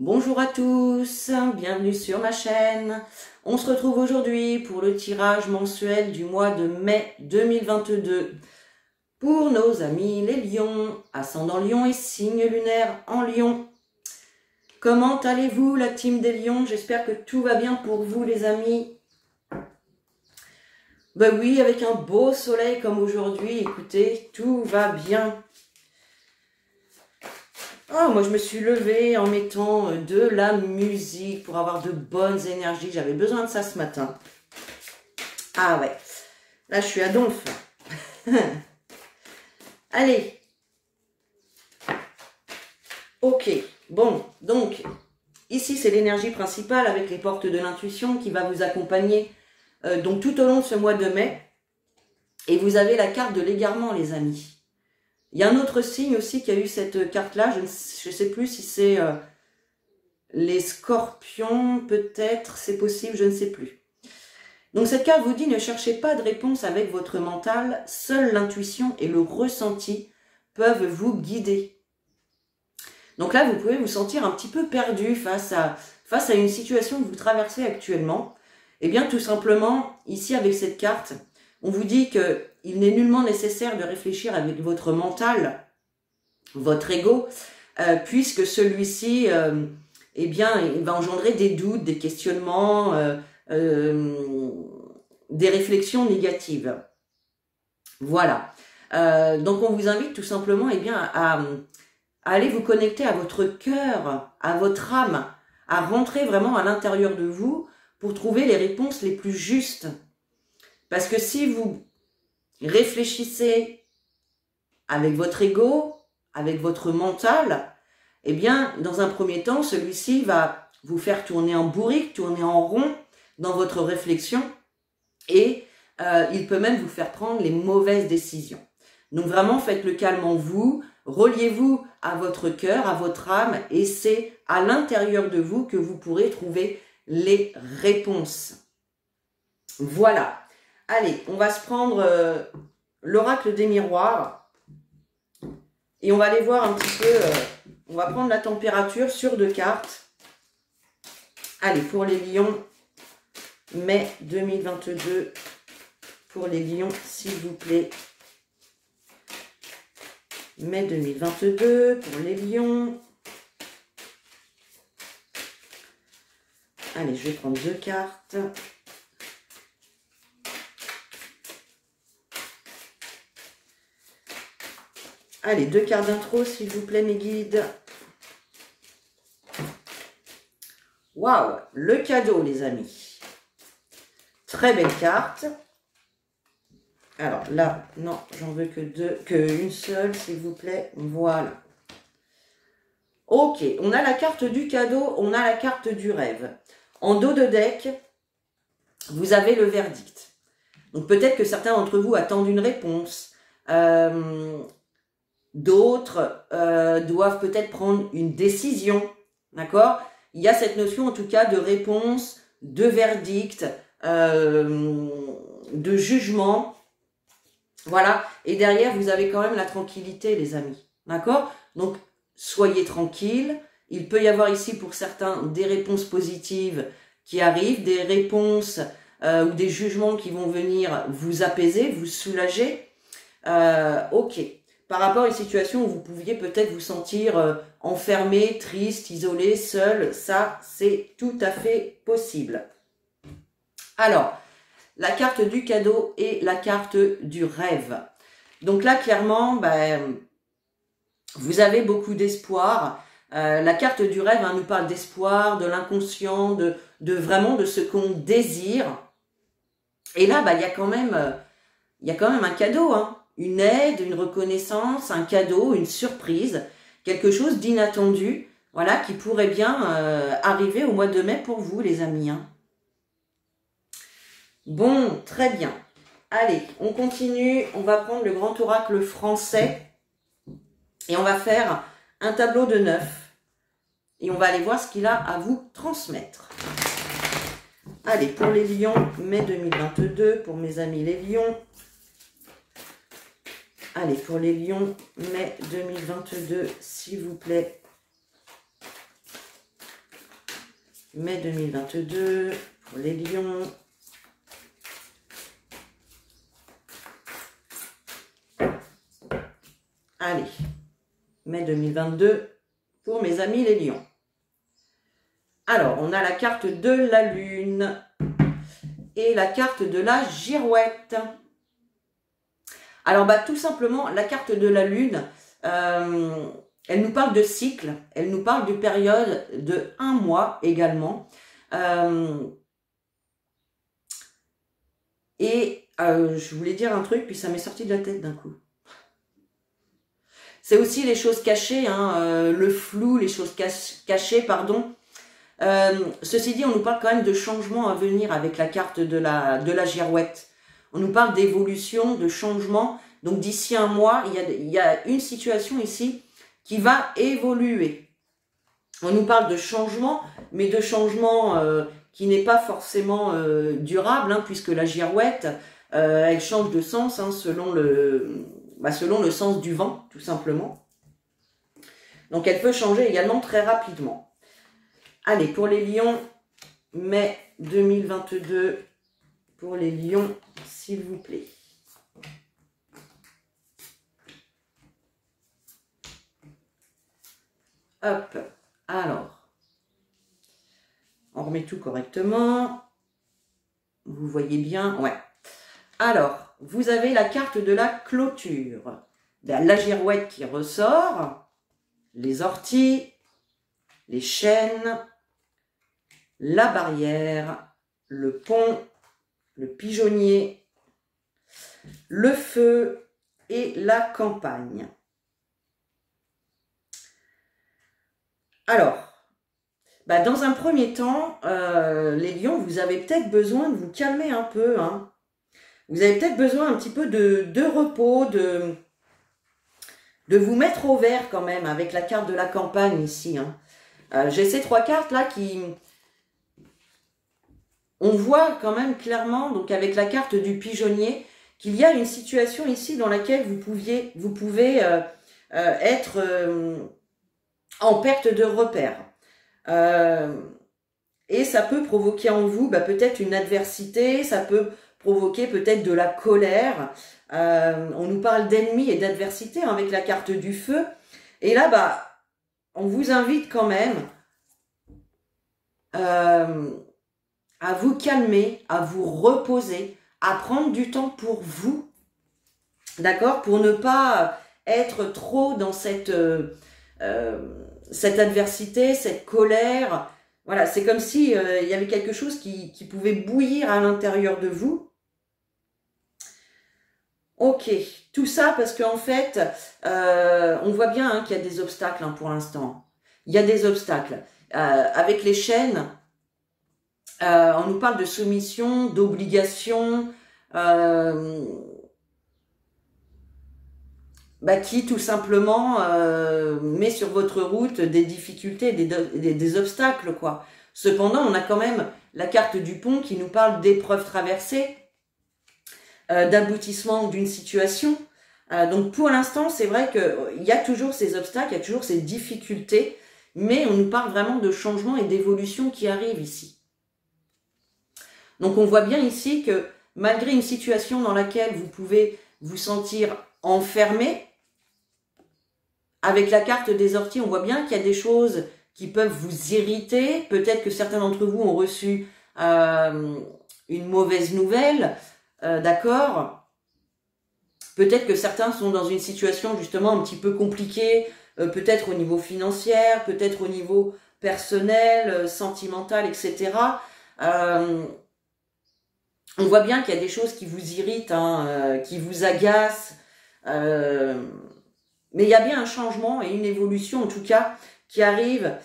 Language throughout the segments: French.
Bonjour à tous, bienvenue sur ma chaîne. On se retrouve aujourd'hui pour le tirage mensuel du mois de mai 2022. Pour nos amis les lions, ascendant lion et signe lunaire en lion. Comment allez-vous la team des lions? J'espère que tout va bien pour vous les amis. Ben oui, avec un beau soleil comme aujourd'hui, écoutez, tout va bien. Oh, moi je me suis levée en mettant de la musique pour avoir de bonnes énergies. J'avais besoin de ça ce matin. Ah ouais, là je suis à donf. Allez. Ok, bon, donc ici c'est l'énergie principale avec les portes de l'intuition qui va vous accompagner donc tout au long de ce mois de mai. Et vous avez la carte de l'égarement les amis. Il y a un autre signe aussi qui a eu cette carte-là, je ne sais plus si c'est les scorpions, peut-être, c'est possible, je ne sais plus. Donc cette carte vous dit, ne cherchez pas de réponse avec votre mental, seule l'intuition et le ressenti peuvent vous guider. Donc là, vous pouvez vous sentir un petit peu perdu face à une situation que vous traversez actuellement. Eh bien, tout simplement, ici avec cette carte, on vous dit qu'il n'est nullement nécessaire de réfléchir avec votre mental, votre ego, puisque celui-ci, eh bien, il va engendrer des doutes, des questionnements, des réflexions négatives. Voilà. Donc, on vous invite tout simplement, eh bien, à aller vous connecter à votre cœur, à votre âme, à rentrer vraiment à l'intérieur de vous pour trouver les réponses les plus justes. Parce que si vous réfléchissez avec votre ego, avec votre mental, eh bien, dans un premier temps, celui-ci va vous faire tourner en bourrique, tourner en rond dans votre réflexion et il peut même vous faire prendre les mauvaises décisions. Donc vraiment, faites le calme en vous, reliez-vous à votre cœur, à votre âme et c'est à l'intérieur de vous que vous pourrez trouver les réponses. Voilà. Allez, on va se prendre l'oracle des miroirs et on va aller voir un petit peu, on va prendre la température sur 2 cartes. Allez, pour les lions, mai 2022, pour les lions, s'il vous plaît. Mai 2022, pour les lions. Allez, je vais prendre 2 cartes. Allez, 2 cartes d'intro, s'il vous plaît, mes guides. Waouh, le cadeau, les amis. Très belle carte. Alors là, non, j'en veux qu'une seule, s'il vous plaît. Voilà. Ok, on a la carte du cadeau, on a la carte du rêve. En dos de deck, vous avez le verdict. Donc peut-être que certains d'entre vous attendent une réponse. D'autres doivent peut-être prendre une décision, d'accord? Il y a cette notion en tout cas de réponse, de verdict, de jugement, voilà. Et derrière, vous avez quand même la tranquillité, les amis, d'accord? Donc, soyez tranquilles. Il peut y avoir ici pour certains des réponses positives qui arrivent, des réponses ou des jugements qui vont venir vous apaiser, vous soulager. Ok. Par rapport à une situation où vous pouviez peut-être vous sentir enfermé, triste, isolé, seul, ça c'est tout à fait possible. Alors, la carte du cadeau et la carte du rêve. Donc là, clairement, ben, vous avez beaucoup d'espoir. La carte du rêve nous parle d'espoir, de l'inconscient, de vraiment de ce qu'on désire. Et là, ben, il y a quand même un cadeau, hein. Une aide, une reconnaissance, un cadeau, une surprise, quelque chose d'inattendu, voilà, qui pourrait bien arriver au mois de mai pour vous, les amis. Hein. Bon, très bien. Allez, on continue. On va prendre le grand oracle français et on va faire un tableau de 9. Et on va aller voir ce qu'il a à vous transmettre. Allez, pour les lions, mai 2022, pour mes amis les lions. Allez, pour les lions, mai 2022, s'il vous plaît. mai 2022 pour les lions. Allez, mai 2022 pour mes amis les lions. Alors, on a la carte de la lune et la carte de la girouette. Alors, tout simplement, la carte de la lune, elle nous parle de cycle, elle nous parle de période de 1 mois également. Je voulais dire un truc, puis ça m'est sorti de la tête d'un coup. C'est aussi les choses cachées, hein, le flou, les choses cachées, pardon. Ceci dit, on nous parle quand même de changements à venir avec la carte de la girouette. On nous parle d'évolution, de changement. Donc d'ici 1 mois, il y a une situation ici qui va évoluer. On nous parle de changement, mais de changement qui n'est pas forcément durable, hein, puisque la girouette, elle change de sens hein, selon le sens du vent, tout simplement. Donc, elle peut changer également très rapidement. Allez, pour les lions, mai 2022, pour les lions, s'il vous plaît. Hop, alors, on remet tout correctement. Vous voyez bien, ouais. Alors, vous avez la carte de la clôture. La girouette qui ressort, les orties, les chênes, la barrière, le pont, le pigeonnier, le feu et la campagne. Alors, dans un premier temps, les lions, vous avez peut-être besoin de vous calmer un peu, hein. Vous avez peut-être besoin un petit peu de repos, de vous mettre au vert quand même avec la carte de la campagne ici. Hein. J'ai ces 3 cartes là qui... On voit quand même clairement, donc avec la carte du pigeonnier, qu'il y a une situation ici dans laquelle vous pouvez être en perte de repère. Et ça peut provoquer en vous peut-être une adversité, ça peut provoquer peut-être de la colère. On nous parle d'ennemis et d'adversité hein, avec la carte du feu. Et là, on vous invite quand même à vous calmer, à vous reposer, à prendre du temps pour vous, d'accord, pour ne pas être trop dans cette adversité, cette colère. Voilà, c'est comme si il y avait quelque chose qui pouvait bouillir à l'intérieur de vous. Ok, tout ça parce qu'en fait, on voit bien hein, qu'il y a des obstacles hein, pour l'instant. Il y a des obstacles. Avec les chaînes, on nous parle de soumission, d'obligation, qui tout simplement met sur votre route des difficultés, des obstacles, quoi. Cependant, on a quand même la carte du pont qui nous parle d'épreuves traversées, d'aboutissement d'une situation. Donc pour l'instant, c'est vrai qu'il y a toujours ces obstacles, il y a toujours ces difficultés, mais on nous parle vraiment de changement et d'évolution qui arrivent ici. Donc on voit bien ici que malgré une situation dans laquelle vous pouvez vous sentir enfermé, avec la carte des orties, on voit bien qu'il y a des choses qui peuvent vous irriter. Peut-être que certains d'entre vous ont reçu une mauvaise nouvelle, d'accord. Peut-être que certains sont dans une situation justement un petit peu compliquée, peut-être au niveau financier, peut-être au niveau personnel, sentimental, etc. On voit bien qu'il y a des choses qui vous irritent, hein, qui vous agacent, mais il y a bien un changement et une évolution, en tout cas, qui arrive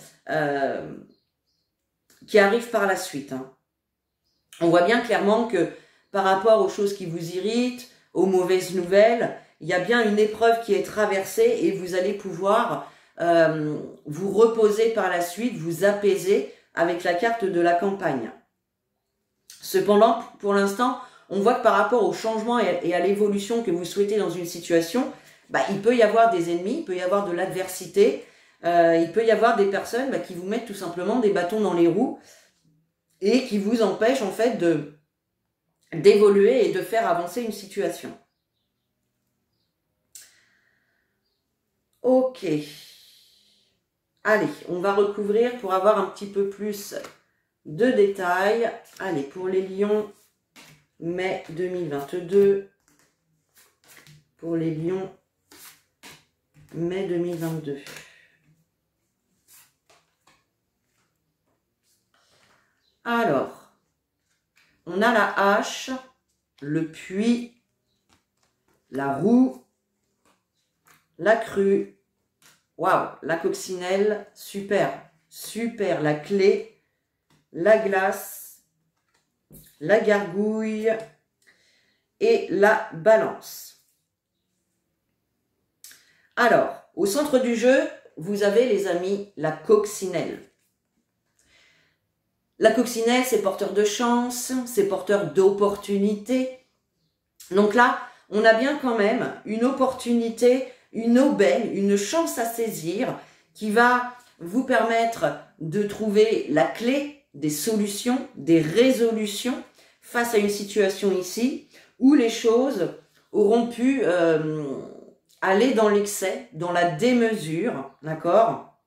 par la suite. Hein. On voit bien clairement que par rapport aux choses qui vous irritent, aux mauvaises nouvelles, il y a bien une épreuve qui est traversée et vous allez pouvoir vous reposer par la suite, vous apaiser avec la carte de la campagne. Cependant, pour l'instant, on voit que par rapport au changement et à l'évolution que vous souhaitez dans une situation, il peut y avoir des ennemis, il peut y avoir de l'adversité, il peut y avoir des personnes qui vous mettent tout simplement des bâtons dans les roues et qui vous empêche en fait d'évoluer et de faire avancer une situation. Ok. Allez, on va recouvrir pour avoir un petit peu plus de détails. Allez, pour les lions, mai 2022. Pour les lions, mai 2022. Alors, on a la hache, le puits, la roue, la crue. Waouh, la coccinelle, super, super. La clé, la glace, la gargouille et la balance. Alors, au centre du jeu, vous avez, les amis, la coccinelle. La coccinelle, c'est porteur de chance, c'est porteur d'opportunités. Donc là, on a bien quand même une opportunité, une aubaine, une chance à saisir qui va vous permettre de trouver la clé des solutions, des résolutions face à une situation ici où les choses auront pu aller dans l'excès, dans la démesure, d'accord?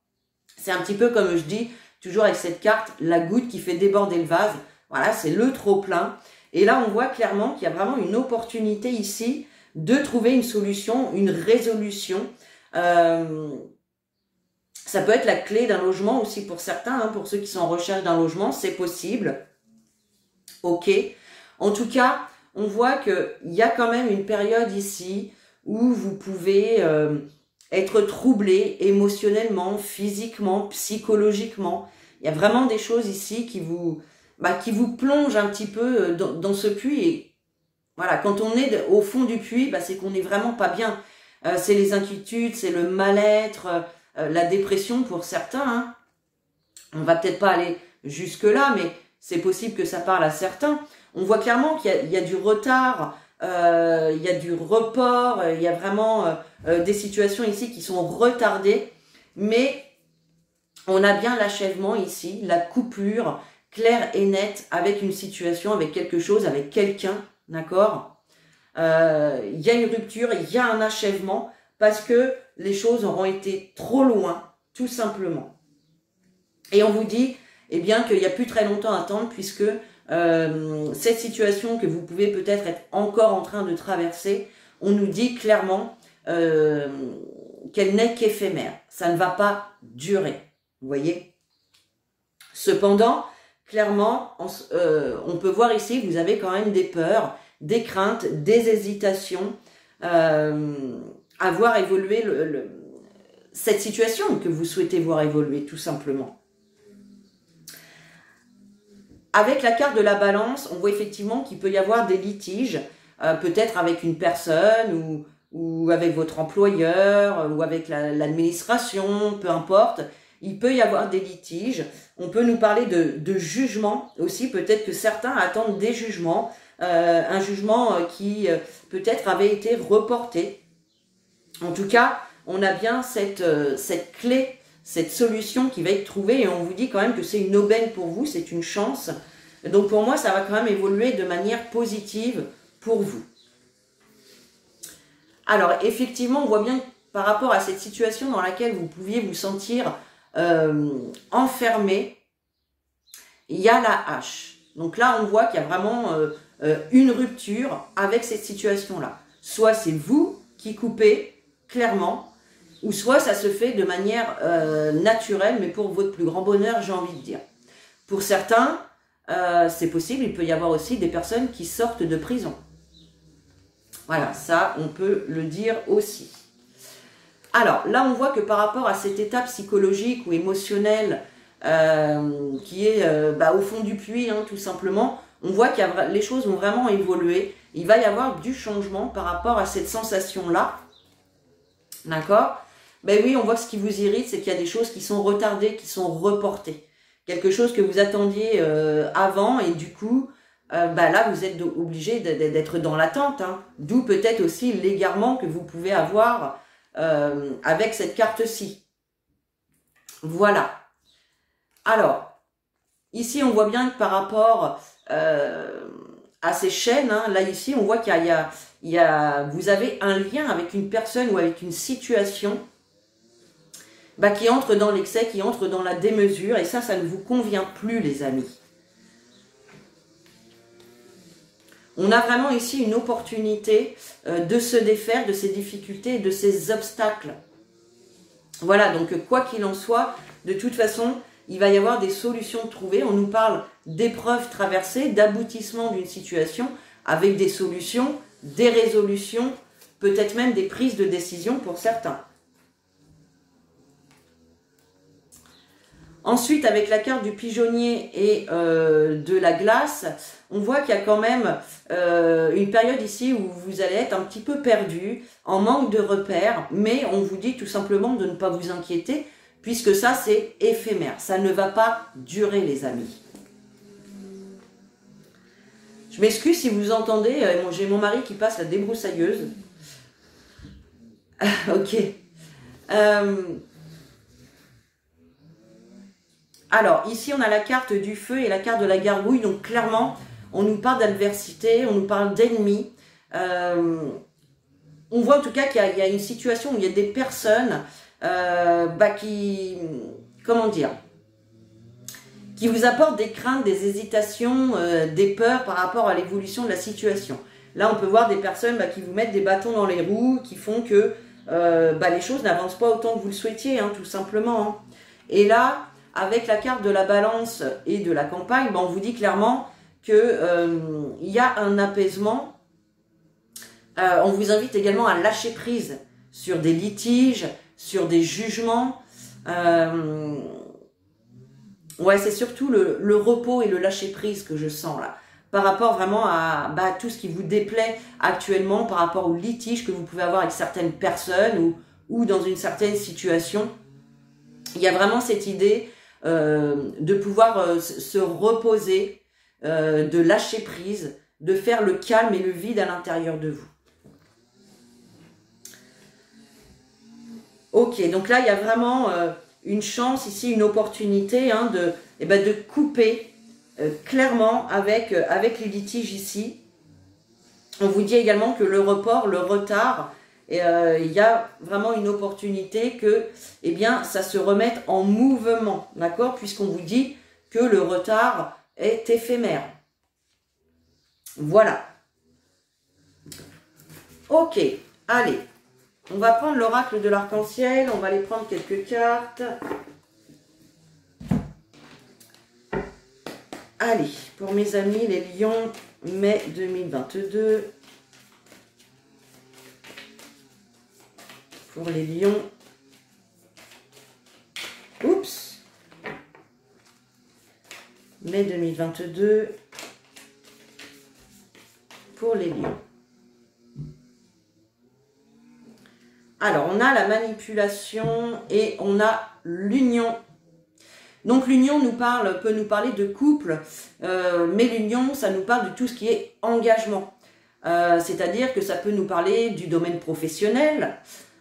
C'est un petit peu comme je dis, toujours avec cette carte, la goutte qui fait déborder le vase. Voilà, c'est le trop-plein. Et là, on voit clairement qu'il y a vraiment une opportunité ici de trouver une solution, une résolution. Ça peut être la clé d'un logement aussi pour certains, hein, pour ceux qui sont en recherche d'un logement, c'est possible. Ok. En tout cas, on voit qu'il y a quand même une période ici où vous pouvez être troublé émotionnellement, physiquement, psychologiquement. Il y a vraiment des choses ici qui vous plongent un petit peu dans ce puits. Et voilà, quand on est au fond du puits, c'est qu'on n'est vraiment pas bien. C'est les inquiétudes, c'est le mal-être, la dépression pour certains. Hein. On va peut-être pas aller jusque-là, mais c'est possible que ça parle à certains. On voit clairement qu'il y a du retard, il y a du report, il y a vraiment des situations ici qui sont retardées, mais on a bien l'achèvement ici, la coupure claire et nette avec une situation, avec quelque chose, avec quelqu'un, d'accord? Il y a une rupture, il y a un achèvement parce que les choses auront été trop loin, tout simplement. Et on vous dit, eh bien, qu'il n'y a plus très longtemps à attendre puisque cette situation que vous pouvez peut-être être encore en train de traverser, on nous dit clairement qu'elle n'est qu'éphémère. Ça ne va pas durer. Vous voyez? Cependant, clairement, on peut voir ici, vous avez quand même des peurs, des craintes, des hésitations à voir évoluer cette situation que vous souhaitez voir évoluer, tout simplement. Avec la carte de la balance, on voit effectivement qu'il peut y avoir des litiges, peut-être avec une personne ou avec votre employeur ou avec l'administration, peu importe. Il peut y avoir des litiges. On peut nous parler de jugement aussi. Peut-être que certains attendent des jugements. Un jugement qui peut-être avait été reporté. En tout cas, on a bien cette clé, cette solution qui va être trouvée. Et on vous dit quand même que c'est une aubaine pour vous, c'est une chance. Donc pour moi, ça va quand même évoluer de manière positive pour vous. Alors effectivement, on voit bien que par rapport à cette situation dans laquelle vous pouviez vous sentir enfermé, il y a la hache. Donc là, on voit qu'il y a vraiment une rupture avec cette situation-là. Soit c'est vous qui coupez clairement, ou soit ça se fait de manière naturelle, mais pour votre plus grand bonheur, j'ai envie de dire. Pour certains, c'est possible, il peut y avoir aussi des personnes qui sortent de prison. Voilà, ça, on peut le dire aussi. Alors, là, on voit que par rapport à cet état psychologique ou émotionnel qui est au fond du puits, hein, tout simplement, on voit que les choses vont vraiment évoluer. Il va y avoir du changement par rapport à cette sensation-là. D'accord? Ben oui, on voit que ce qui vous irrite, c'est qu'il y a des choses qui sont retardées, qui sont reportées. Quelque chose que vous attendiez avant et du coup, là, vous êtes obligé d'être dans l'attente. Hein. D'où peut-être aussi l'égarement que vous pouvez avoir avec cette carte-ci. Voilà. Alors, ici, on voit bien que par rapport à ces chaînes, hein, là ici, on voit qu'il y a, vous avez un lien avec une personne ou avec une situation qui entre dans l'excès, qui entre dans la démesure, et ça ne vous convient plus, les amis. On a vraiment ici une opportunité de se défaire de ces difficultés et de ces obstacles. Voilà, donc quoi qu'il en soit, de toute façon, il va y avoir des solutions trouvées. On nous parle d'épreuves traversées, d'aboutissement d'une situation, avec des solutions, des résolutions, peut-être même des prises de décision pour certains. Ensuite, avec la carte du pigeonnier et de la glace, on voit qu'il y a quand même une période ici où vous allez être un petit peu perdu, en manque de repères, mais on vous dit tout simplement de ne pas vous inquiéter, puisque ça, c'est éphémère. Ça ne va pas durer, les amis. Je m'excuse si vous entendez, j'ai mon mari qui passe la débroussailleuse. Ok. Alors, ici, on a la carte du feu et la carte de la gargouille. Donc, clairement, on nous parle d'adversité, on nous parle d'ennemis. On voit en tout cas qu'il y a une situation où il y a des personnes qui... Comment dire ? Qui vous apportent des craintes, des hésitations, des peurs par rapport à l'évolution de la situation. Là, on peut voir des personnes qui vous mettent des bâtons dans les roues, qui font que les choses n'avancent pas autant que vous le souhaitiez, hein, tout simplement. Hein. Et là... Avec la carte de la balance et de la campagne, on vous dit clairement qu'il y a un apaisement. On vous invite également à lâcher prise sur des litiges, sur des jugements. Ouais, c'est surtout le repos et le lâcher prise que je sens là. Par rapport vraiment à tout ce qui vous déplaît actuellement, par rapport aux litiges que vous pouvez avoir avec certaines personnes ou dans une certaine situation. Il y a vraiment cette idée... de pouvoir se reposer, de lâcher prise, de faire le calme et le vide à l'intérieur de vous. Ok, donc là, il y a vraiment une chance ici, une opportunité hein, de couper clairement avec les litiges ici. On vous dit également que le report, le retard, et il y a vraiment une opportunité que ça se remette en mouvement, d'accord, puisqu'on vous dit que le retard est éphémère. Voilà. Ok, allez. On va prendre l'oracle de l'arc-en-ciel, on va aller prendre quelques cartes. Allez, pour mes amis, les lions, mai 2022. Pour les lions. Oups. Mai 2022. Pour les lions. Alors, on a la manipulation et on a l'union. Donc, l'union peut nous parler de couple, mais l'union, ça nous parle de tout ce qui est engagement. C'est-à-dire que ça peut nous parler du domaine professionnel,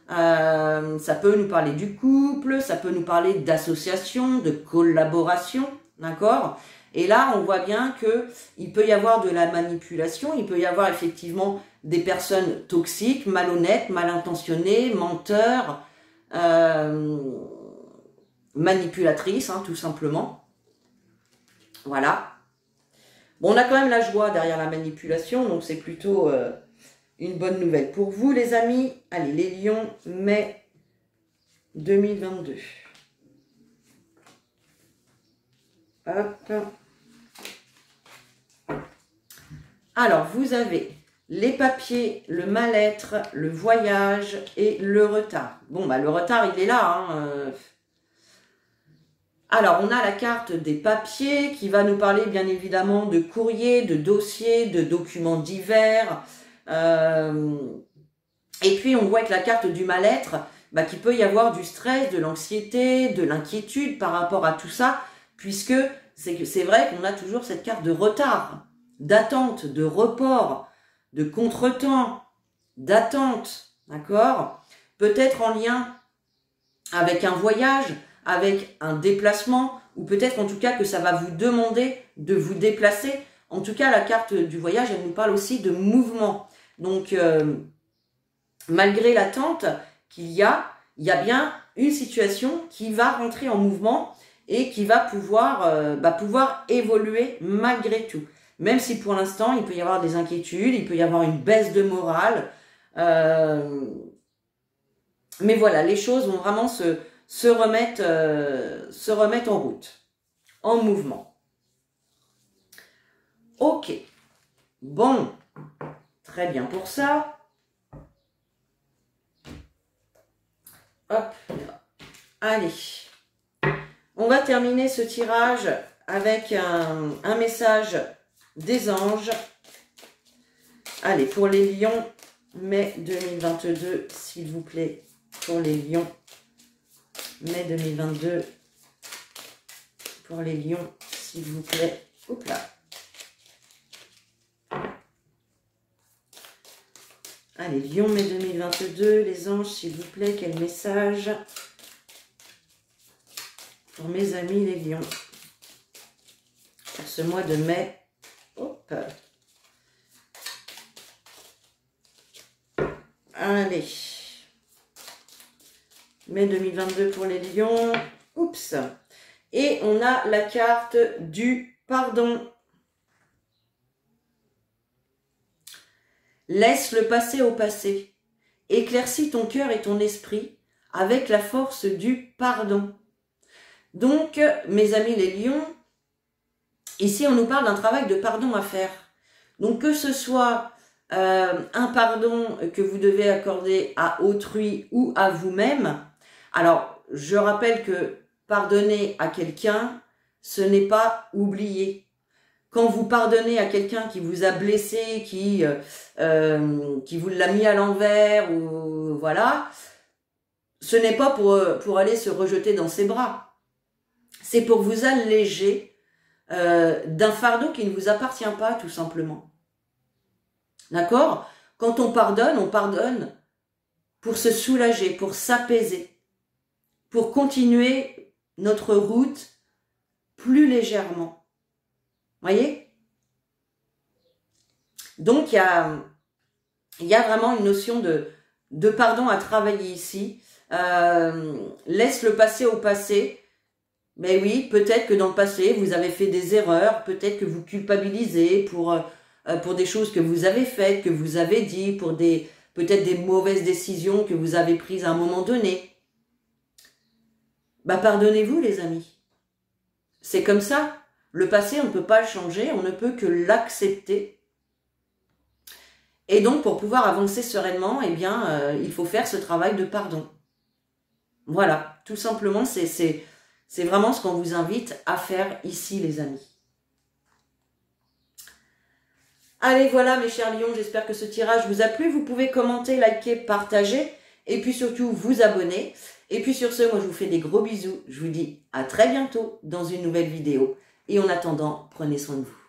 ça peut nous parler du couple, ça peut nous parler d'association, de collaboration, d'accord ? Et là, on voit bien que il peut y avoir de la manipulation, il peut y avoir effectivement des personnes toxiques, malhonnêtes, mal intentionnées, menteurs, manipulatrices, hein, tout simplement. Voilà. Bon, on a quand même la joie derrière la manipulation, donc c'est plutôt une bonne nouvelle pour vous, les amis. Allez, les lions, mai 2022. Hop. Alors, vous avez les papiers, le mal-être, le voyage et le retard. Bon, le retard, il est là. Hein. Alors, on a la carte des papiers qui va nous parler, bien évidemment, de courriers, de dossiers, de documents divers. Et puis, on voit avec la carte du mal-être qu'il peut y avoir du stress, de l'anxiété, de l'inquiétude par rapport à tout ça, puisque c'est vrai qu'on a toujours cette carte de retard, d'attente, de report, de contretemps, d'attente, d'accord ? Peut-être en lien avec un voyage, avec un déplacement ou peut-être en tout cas que ça va vous demander de vous déplacer. En tout cas, la carte du voyage, elle nous parle aussi de mouvement. Donc, malgré l'attente qu'il y a bien une situation qui va rentrer en mouvement et qui va pouvoir évoluer malgré tout. Même si pour l'instant, il peut y avoir des inquiétudes, il peut y avoir une baisse de morale. Mais voilà, les choses vont vraiment se remettre en route, en mouvement. Ok. Bon. Très bien pour ça. Hop. Allez. On va terminer ce tirage avec un message des anges. Allez, pour les lions, mai 2022, s'il vous plaît. Pour les lions, mai 2022. Pour les lions, s'il vous plaît. Oups là. Allez, lion, mai 2022. Les anges, s'il vous plaît, quel message pour mes amis les lions pour ce mois de mai. Hop. Allez. Mai 2022 pour les lions. Oups. Et on a la carte du pardon. Laisse le passé au passé. Éclaircis ton cœur et ton esprit avec la force du pardon. Donc, mes amis les lions, ici on nous parle d'un travail de pardon à faire. Donc que ce soit un pardon que vous devez accorder à autrui ou à vous-même. Alors, je rappelle que pardonner à quelqu'un, ce n'est pas oublier. Quand vous pardonnez à quelqu'un qui vous a blessé, qui vous l'a mis à l'envers, ou voilà, ce n'est pas pour aller se rejeter dans ses bras. C'est pour vous alléger d'un fardeau qui ne vous appartient pas, tout simplement. D'accord? Quand on pardonne pour se soulager, pour s'apaiser, pour continuer notre route plus légèrement. Voyez? Donc, il y a vraiment une notion de pardon à travailler ici. Laisse le passé au passé. Mais oui, peut-être que dans le passé, vous avez fait des erreurs, peut-être que vous culpabilisez pour des choses que vous avez faites, que vous avez dit, pour peut-être des mauvaises décisions que vous avez prises à un moment donné. Bah, pardonnez-vous, les amis. C'est comme ça. Le passé, on ne peut pas le changer, on ne peut que l'accepter. Et donc, pour pouvoir avancer sereinement, eh bien, il faut faire ce travail de pardon. Voilà, tout simplement, c'est vraiment ce qu'on vous invite à faire ici, les amis. Allez, voilà, mes chers lions, j'espère que ce tirage vous a plu. Vous pouvez commenter, liker, partager, et puis surtout vous abonner. Et puis sur ce, moi, je vous fais des gros bisous. Je vous dis à très bientôt dans une nouvelle vidéo. Et en attendant, prenez soin de vous.